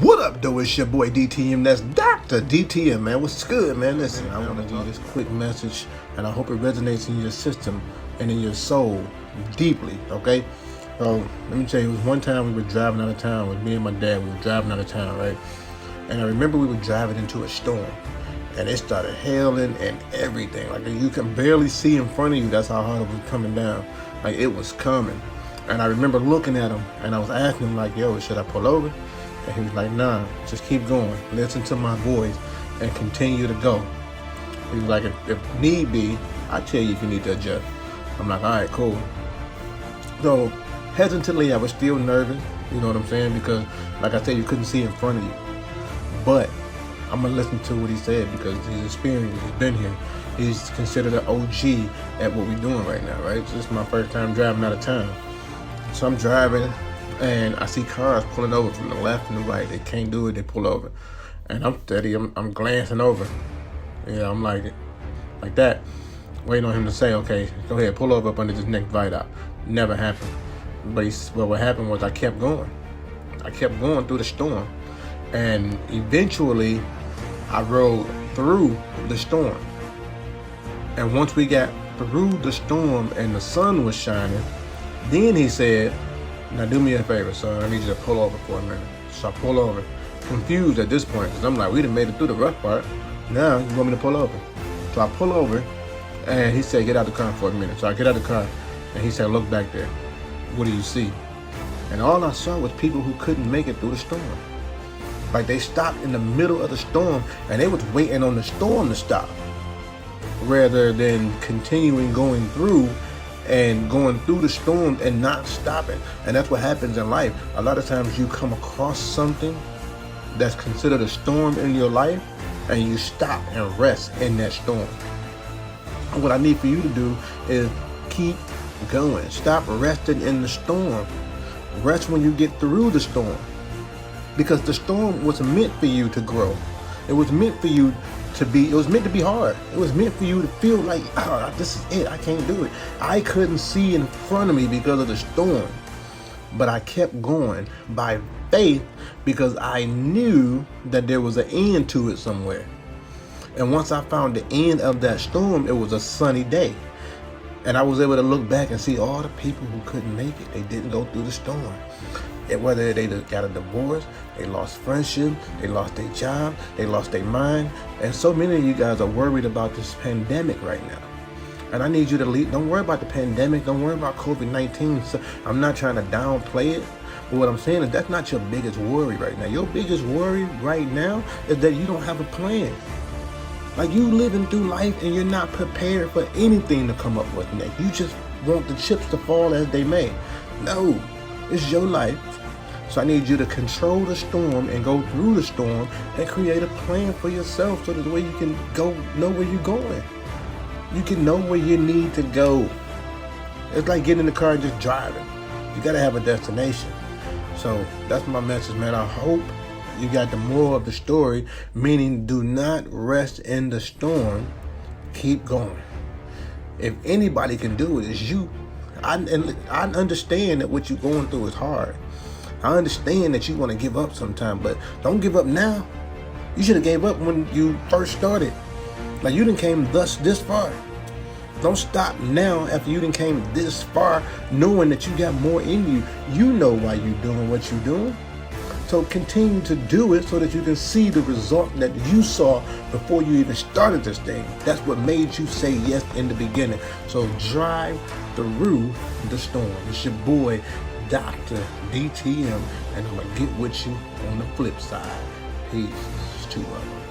What up, though? It's your boy DTM. That's Dr. DTM, man. What's good, man? Listen, I want to give this quick message, and I hope it resonates in your system and in your soul deeply, okay? So, let me tell you, it was one time we were driving out of town with me and my dad. We were driving out of town, right? And I remember we were driving into a storm, and it started hailing and everything. Like, you can barely see in front of you. That's how hard it was coming down. Like, it was coming. And I remember looking at him, and I was asking him, like, yo, should I pull over? And he was like, nah, just keep going. Listen to my voice and continue to go. He was like, if need be, I tell you if you need to adjust. I'm like, all right, cool. So hesitantly, I was still nervous, you know what I'm saying? Because like I said, you couldn't see in front of you. But I'm gonna listen to what he said because he's experienced, he's been here. He's considered an OG at what we're doing right now, right? So this is my first time driving out of town. So I'm driving, and I see cars pulling over from the left and the right. They can't do it, they pull over. And I'm steady, I'm glancing over. Yeah, I'm like that, waiting on him to say, okay, go ahead, pull over up under this next viaduct. Never happened. But what happened was I kept going. I kept going through the storm. And eventually, I rode through the storm. And once we got through the storm and the sun was shining, then he said, now do me a favor, son, I need you to pull over for a minute. So I pull over, confused at this point, because I'm like, we done made it through the rough part. Now you want me to pull over. So I pull over, and he said, get out the car for a minute. So I get out the car, and he said, look back there. What do you see? And all I saw was people who couldn't make it through the storm. Like, they stopped in the middle of the storm, and they was waiting on the storm to stop, rather than continuing going through and going through the storm and not stopping. And that's what happens in life. A lot of times you come across something that's considered a storm in your life, and you stop and rest in that storm. And what I need for you to do is keep going. Stop resting in the storm. Rest when you get through the storm. Because the storm was meant for you to grow. It was meant for you it was meant to be hard. It was meant for you to feel like, oh, this is it, I can't do it. I couldn't see in front of me because of the storm. But I kept going by faith because I knew that there was an end to it somewhere. And once I found the end of that storm, it was a sunny day. And I was able to look back and see all the people who couldn't make it. They didn't go through the storm. And whether they got a divorce, they lost friendship, they lost their job, they lost their mind. And so many of you guys are worried about this pandemic right now. And I need you to leave. Don't worry about the pandemic. Don't worry about COVID-19. So I'm not trying to downplay it. But what I'm saying is that's not your biggest worry right now. Your biggest worry right now is that you don't have a plan. Like, you living through life and you're not prepared for anything to come up with next. You just want the chips to fall as they may. No, it's your life. So I need you to control the storm and go through the storm and create a plan for yourself so that the way you can know where you're going. You can know where you need to go. It's like getting in the car and just driving. You gotta have a destination. So that's my message, man. I hope you got the moral of the story, meaning do not rest in the storm. Keep going. If anybody can do it, it's you. I understand that what you're going through is hard. I understand that you want to give up sometime, but don't give up now. You should have gave up when you first started. Like, you done came this far. Don't stop now after you done came this far, knowing that you got more in you. You know why you're doing what you're doing. So continue to do it so that you can see the result that you saw before you even started this thing. That's what made you say yes in the beginning. So drive through the storm. It's your boy, Dr. DTM, and I'm going to get with you on the flip side. Peace. It's too love.